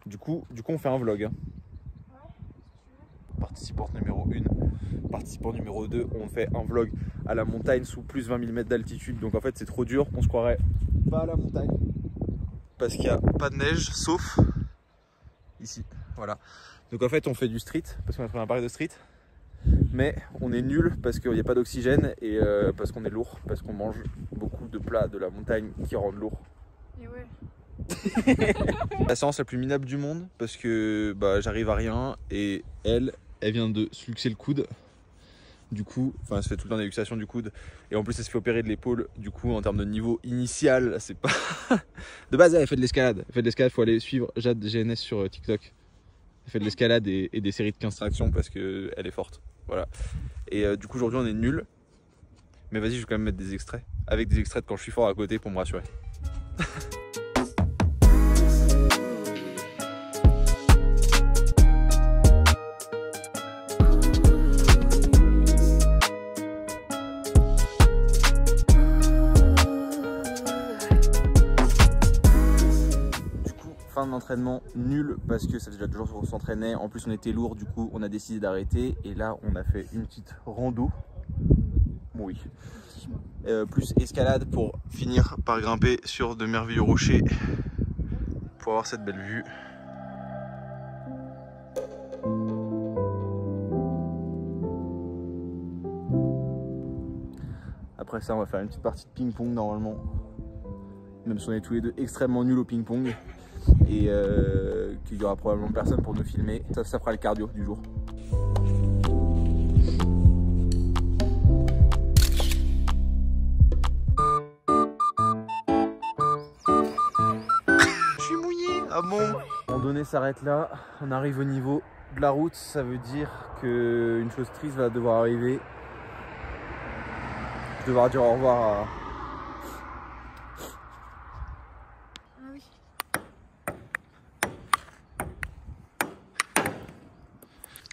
Du coup on fait un vlog. Hein. Participante numéro 1, participant numéro 2, on fait un vlog à la montagne sous plus 20 000 mètres d'altitude. Donc en fait c'est trop dur, on se croirait pas à la montagne. Parce qu'il n'y a pas de neige sauf ici. Voilà. Donc en fait on fait du street parce qu'on a pris un appareil de street. Mais on est nul parce qu'il n'y a pas d'oxygène et parce qu'on est lourd, parce qu'on mange beaucoup de plats de la montagne qui rendent lourd. Et ouais. La séance la plus minable du monde parce que bah, j'arrive à rien et elle vient de se luxer le coude. Du coup, enfin elle se fait tout le temps des luxations du coude et en plus elle se fait opérer de l'épaule. Du coup en termes de niveau initial, c'est pas... De base elle fait de l'escalade. Elle fait de l'escalade, faut aller suivre Jade GNS sur TikTok. Elle fait de l'escalade et des séries de 15 tractions parce qu'elle est forte. Voilà. Et du coup aujourd'hui on est nul. Mais vas-y je vais quand même mettre des extraits. Avec des extraits de quand je suis fort à côté pour me rassurer. Fin d'entraînement nul parce que ça faisait déjà 2 jours qu'on s'entraînait. En plus on était lourd, du coup on a décidé d'arrêter. Et là on a fait une petite rando. Bon, oui. Plus escalade pour finir par grimper sur de merveilleux rochers pour avoir cette belle vue. Après ça on va faire une petite partie de ping-pong normalement. Même si on est tous les deux extrêmement nuls au ping-pong. Et qu'il y aura probablement personne pour nous filmer. Ça fera le cardio du jour. Je suis mouillé. Ah bon? À un moment donné s'arrête là. On arrive au niveau de la route. Ça veut dire qu'une chose triste va devoir arriver. Je vais devoir dire au revoir à...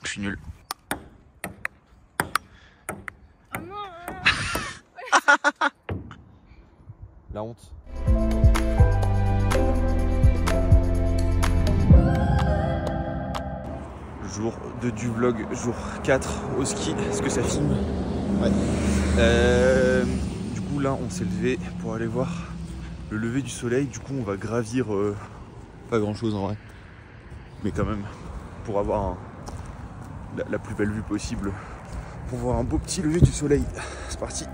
Je suis nul. Oh non. La honte. Jour 2 du vlog, jour 4 au ski. Est-ce que ça filme? Ouais. Du coup là on s'est levé pour aller voir le lever du soleil. Du coup on va gravir pas grand chose en vrai. Mais quand même pour avoir la plus belle vue possible. Pour voir un beau petit lever du soleil. C'est parti.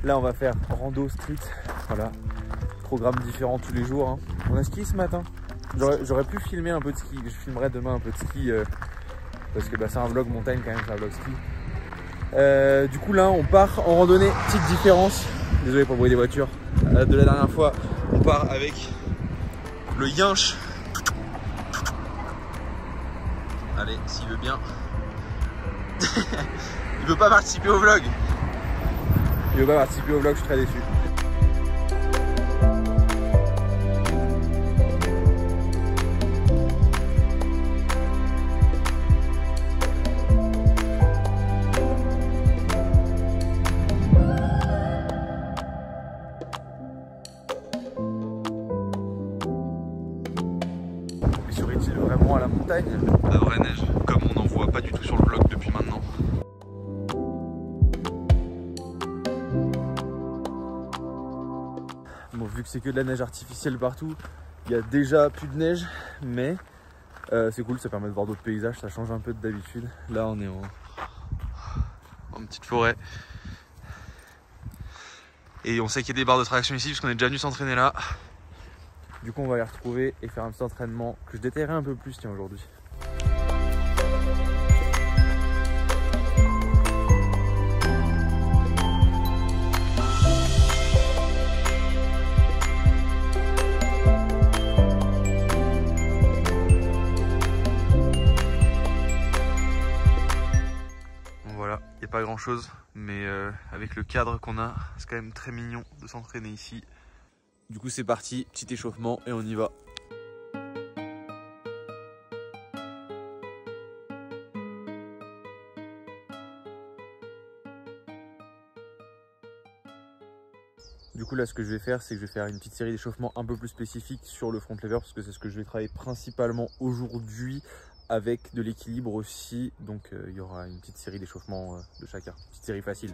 Là on va faire rando street, voilà, programme différent tous les jours. Hein. On a ski ce matin, j'aurais pu filmer un peu de ski, je filmerai demain un peu de ski parce que bah, c'est un vlog montagne quand même, c'est un vlog ski. Du coup là on part en randonnée, petite différence, désolé pour le bruit des voitures, de la dernière fois on part avec le yinche. Allez, s'il veut bien. Il veut pas participer au vlog. Il veut pas participer au vlog, je suis très déçu. Mais serait-il vraiment à la montagne? La vraie neige, comme on n'en voit pas du tout sur le vlog depuis maintenant. Bon, vu que c'est que de la neige artificielle partout, il y a déjà plus de neige, mais c'est cool, ça permet de voir d'autres paysages, ça change un peu de d'habitude. Là on est en petite forêt. Et on sait qu'il y a des barres de traction ici parce qu'on est déjà venu s'entraîner là. Du coup on va les retrouver et faire un petit entraînement que je détaillerai un peu plus tiens aujourd'hui. Voilà, il n'y a pas grand chose, mais avec le cadre qu'on a, c'est quand même très mignon de s'entraîner ici. Du coup c'est parti, petit échauffement et on y va. Du coup là ce que je vais faire c'est que je vais faire une petite série d'échauffements un peu plus spécifique sur le front lever parce que c'est ce que je vais travailler principalement aujourd'hui avec de l'équilibre aussi. Donc il y aura une petite série d'échauffements de chacun, petite série facile.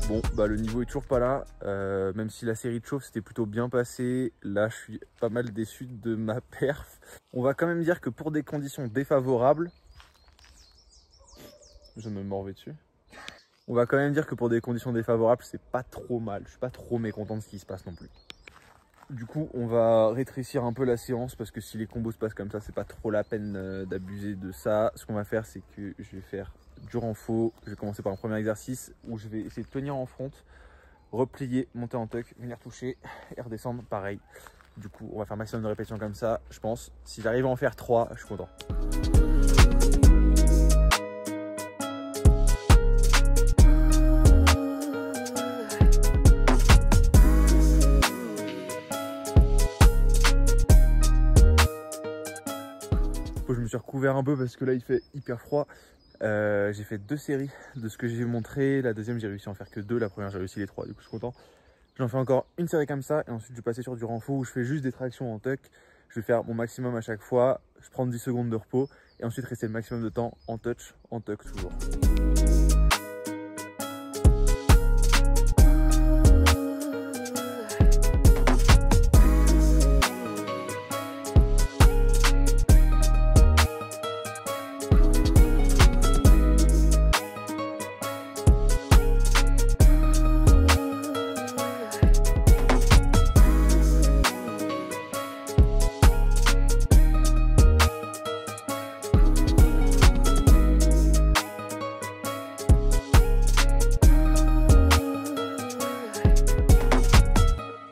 Bon, bah le niveau est toujours pas là, même si la série de chauffe s'était plutôt bien passée, là je suis pas mal déçu de ma perf. On va quand même dire que pour des conditions défavorables, je me morvais dessus. On va quand même dire que pour des conditions défavorables, c'est pas trop mal, je suis pas trop mécontent de ce qui se passe non plus. Du coup, on va rétrécir un peu la séance parce que si les combos se passent comme ça, c'est pas trop la peine d'abuser de ça. Ce qu'on va faire, c'est que je vais faire du renfort. Je vais commencer par un premier exercice où je vais essayer de tenir en front, replier, monter en tuck, venir toucher et redescendre pareil. Du coup, on va faire un maximum de répétitions comme ça, je pense. Si j'arrive à en faire 3, je suis content. Je me suis recouvert un peu parce que là il fait hyper froid. J'ai fait 2 séries de ce que j'ai montré. La deuxième j'ai réussi à en faire que 2, la première j'ai réussi les 3, du coup je suis content. J'en fais encore une série comme ça et ensuite je vais passer sur du renfort où je fais juste des tractions en tuck. Je vais faire mon maximum à chaque fois, je prends 10 secondes de repos et ensuite rester le maximum de temps en touch, en tuck toujours.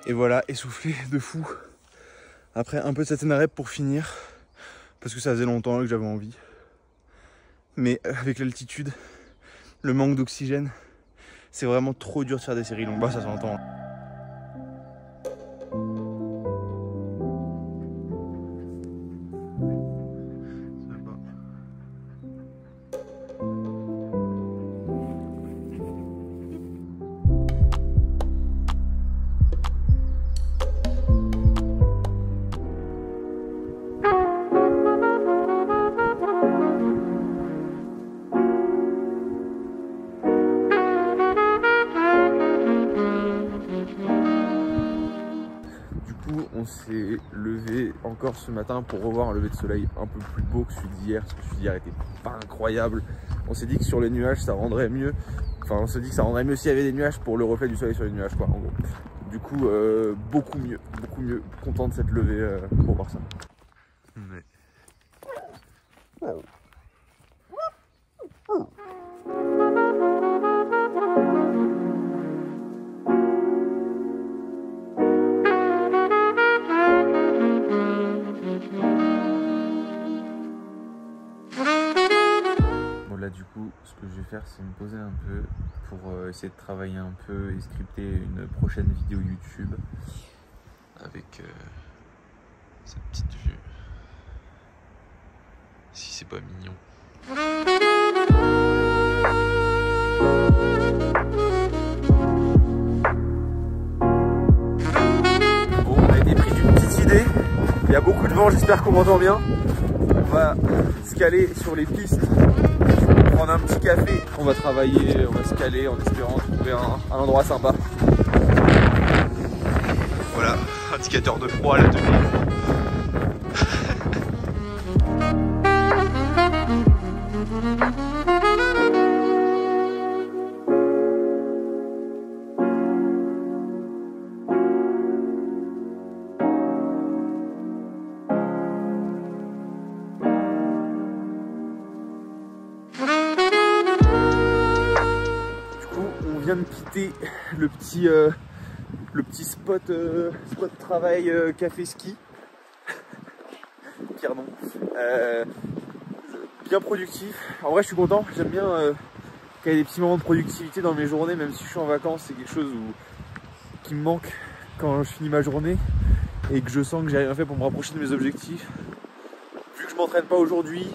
Et voilà, essoufflé de fou. Après un peu de satin rep pour finir. Parce que ça faisait longtemps que j'avais envie. Mais avec l'altitude, le manque d'oxygène, c'est vraiment trop dur de faire des séries longues. Bah ça s'entend. On s'est levé encore ce matin pour revoir un lever de soleil un peu plus beau que celui d'hier, parce que celui d'hier était pas incroyable. On s'est dit que sur les nuages ça rendrait mieux, enfin on s'est dit que ça rendrait mieux s'il y avait des nuages pour le reflet du soleil sur les nuages quoi en gros. Du coup beaucoup mieux, content de cette levée pour voir ça. Mais... Là du coup ce que je vais faire c'est me poser un peu pour essayer de travailler un peu et scripter une prochaine vidéo YouTube avec cette petite vue, si c'est pas mignon. Bon, on a été pris d'une petite idée, il y a beaucoup de vent, j'espère qu'on m'entend bien. On va se caler sur les pistes, prendre un petit café, on va travailler, on va se caler en espérant trouver un endroit sympa. Voilà, indicateur de froid à la tenue. De quitter le petit le petit spot travail café ski. Pire nom. Bien productif. En vrai je suis content, j'aime bien qu'il y ait des petits moments de productivité dans mes journées, même si je suis en vacances, c'est quelque chose qui me manque quand je finis ma journée et que je sens que j'ai rien fait pour me rapprocher de mes objectifs. Vu que je m'entraîne pas aujourd'hui,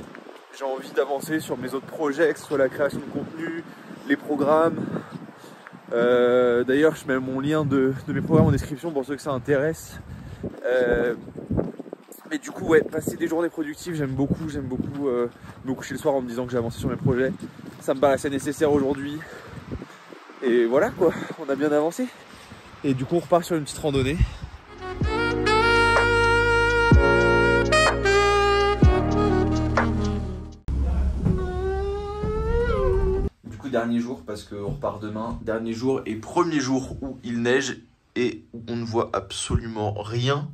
j'ai envie d'avancer sur mes autres projets, que ce soit la création de contenu, les programmes. D'ailleurs je mets mon lien de mes programmes en description pour ceux que ça intéresse. Mais du coup, ouais, passer des journées productives, j'aime beaucoup me coucher le soir en me disant que j'ai avancé sur mes projets. Ça me paraissait nécessaire aujourd'hui. Et voilà quoi, on a bien avancé. Et du coup, on repart sur une petite randonnée. Du coup, dernier jour, parce qu'on repart demain. Dernier jour et premier jour où il neige et où on ne voit absolument rien.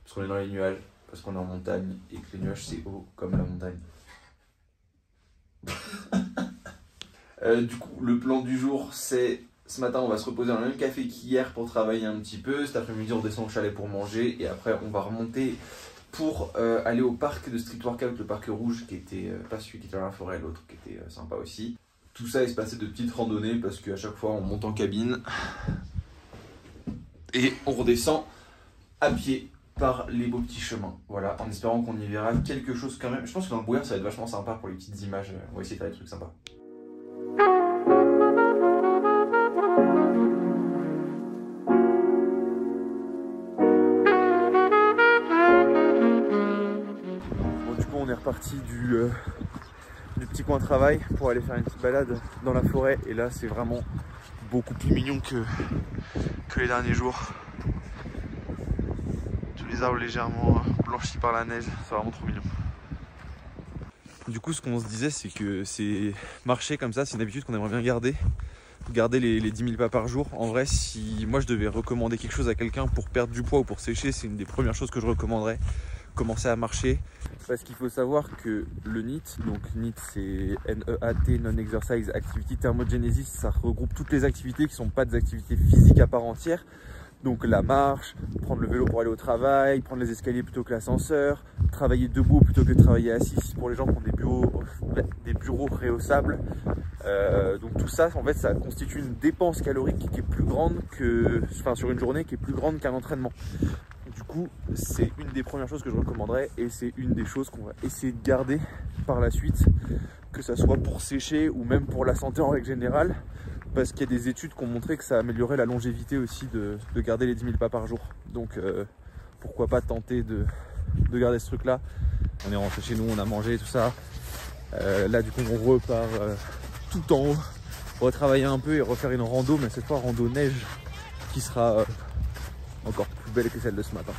Parce qu'on est dans les nuages. Parce qu'on est en montagne et que les nuages c'est haut comme la montagne. Du coup, le plan du jour c'est ce matin on va se reposer dans le même café qu'hier pour travailler un petit peu. Cet après-midi on descend au chalet pour manger et après on va remonter pour aller au parc de street workout, le parc rouge qui était pas celui qui était dans la forêt, l'autre qui était sympa aussi. Tout ça est se passer de petites randonnées parce qu'à chaque fois on monte en cabine et on redescend à pied par les beaux petits chemins, voilà, en espérant qu'on y verra quelque chose quand même. Je pense que dans le brouillard ça va être vachement sympa pour les petites images, on va essayer de faire des trucs sympas. Bon du coup on est reparti du petit coin de travail pour aller faire une petite balade dans la forêt et là c'est vraiment beaucoup plus mignon que les derniers jours. Les arbres légèrement blanchis par la neige, c'est vraiment trop mignon. Du coup ce qu'on se disait c'est que c'est marcher comme ça, c'est une habitude qu'on aimerait bien garder les 10 000 pas par jour. En vrai si moi je devais recommander quelque chose à quelqu'un pour perdre du poids ou pour sécher, c'est une des premières choses que je recommanderais, commencer à marcher. Parce qu'il faut savoir que le NEAT, donc NEAT c'est N-E-A-T, Non-Exercise Activity Thermogenesis, ça regroupe toutes les activités qui ne sont pas des activités physiques à part entière. Donc la marche, prendre le vélo pour aller au travail, prendre les escaliers plutôt que l'ascenseur, travailler debout plutôt que travailler assis pour les gens qui ont des bureaux rehaussables. Donc tout ça, en fait, ça constitue une dépense calorique qui est plus grande que, enfin sur une journée qui est plus grande qu'un entraînement. Du coup, c'est une des premières choses que je recommanderais et c'est une des choses qu'on va essayer de garder par la suite, que ça soit pour sécher ou même pour la santé en règle générale. Parce qu'il y a des études qui ont montré que ça améliorait la longévité aussi de garder les 10 000 pas par jour. Donc pourquoi pas tenter de garder ce truc là. On est rentré chez nous, on a mangé tout ça. Là du coup on repart tout en haut, retravailler un peu et refaire une rando, mais cette fois rando neige qui sera encore plus belle que celle de ce matin.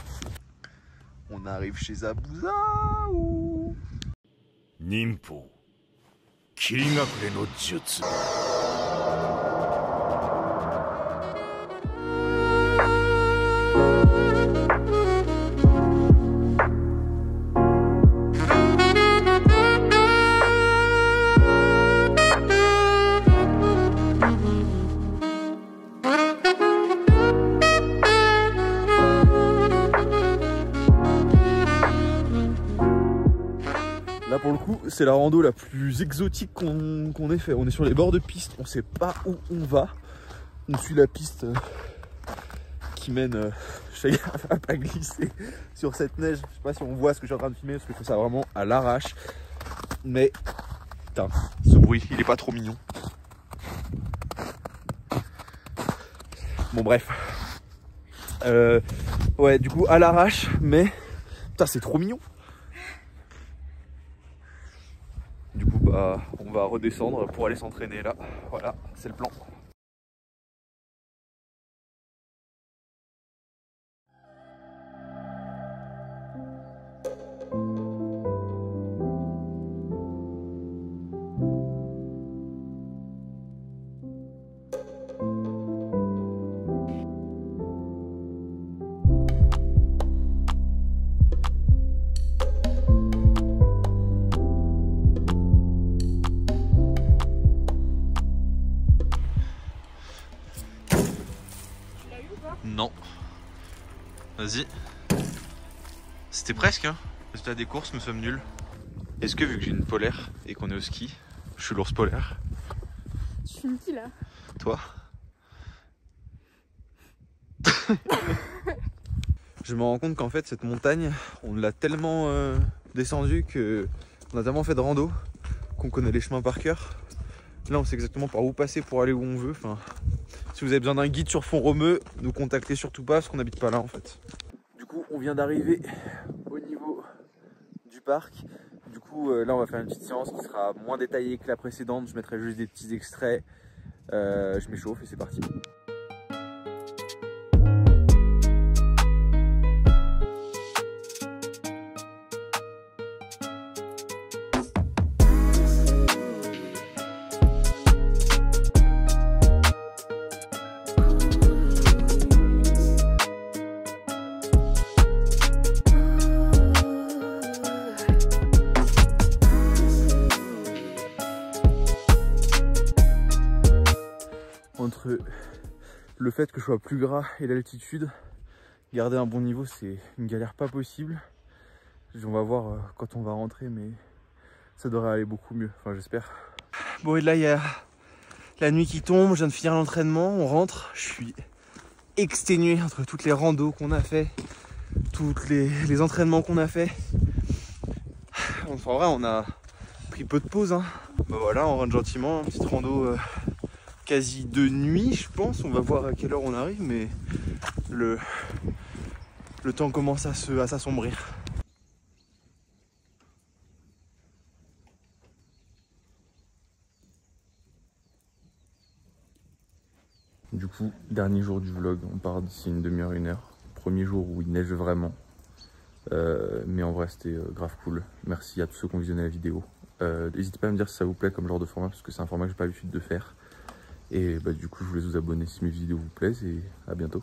On arrive chez Zabuza. Ninpo, Kirigakure no Jutsu. Là pour le coup c'est la rando la plus exotique qu'on ait fait. On est sur les bords de piste, on sait pas où on va. On suit la piste qui mène, je fais gaffe à pas glisser sur cette neige. Je sais pas si on voit ce que je suis en train de filmer parce que je fais ça vraiment à l'arrache. Mais putain, ce bruit il est pas trop mignon. Bon bref. Ouais du coup à l'arrache, mais putain c'est trop mignon. Du coup bah on va redescendre pour aller s'entraîner là. Voilà, c'est le plan. Vas-y. C'était presque, hein. Résultat des courses, nous sommes nuls. Est-ce que vu que j'ai une polaire et qu'on est au ski, je suis l'ours polaire? Je suis qui là? Toi? Je me rends compte qu'en fait cette montagne, on l'a tellement descendue que on a tellement fait de rando qu'on connaît les chemins par cœur. Là on sait exactement par où passer pour aller où on veut. Enfin, si vous avez besoin d'un guide sur fond romeux, nous contactez surtout pas parce qu'on n'habite pas là en fait. Du coup on vient d'arriver au niveau du parc. Du coup là on va faire une petite séance qui sera moins détaillée que la précédente. Je mettrai juste des petits extraits. Je m'échauffe et c'est parti. Entre le fait que je sois plus gras et l'altitude, garder un bon niveau c'est une galère pas possible. On va voir quand on va rentrer, mais ça devrait aller beaucoup mieux, enfin j'espère. Bon et là il y a la nuit qui tombe, je viens de finir l'entraînement, on rentre, je suis exténué entre toutes les randos qu'on a fait, tous les entraînements qu'on a fait. Enfin en vrai on a pris peu de pause, hein. Bah voilà, on rentre gentiment, une petite rando quasi de nuit je pense, on va voir à quelle heure on arrive, mais le temps commence à s'assombrir. Du coup, dernier jour du vlog, on part d'ici une demi-heure, une heure. Premier jour où il neige vraiment, mais en vrai c'était grave cool. Merci à tous ceux qui ont visionné la vidéo. N'hésitez pas à me dire si ça vous plaît comme genre de format, parce que c'est un format que j'ai pas l'habitude de faire. Et bah, du coup je vous laisse vous abonner si mes vidéos vous plaisent et à bientôt.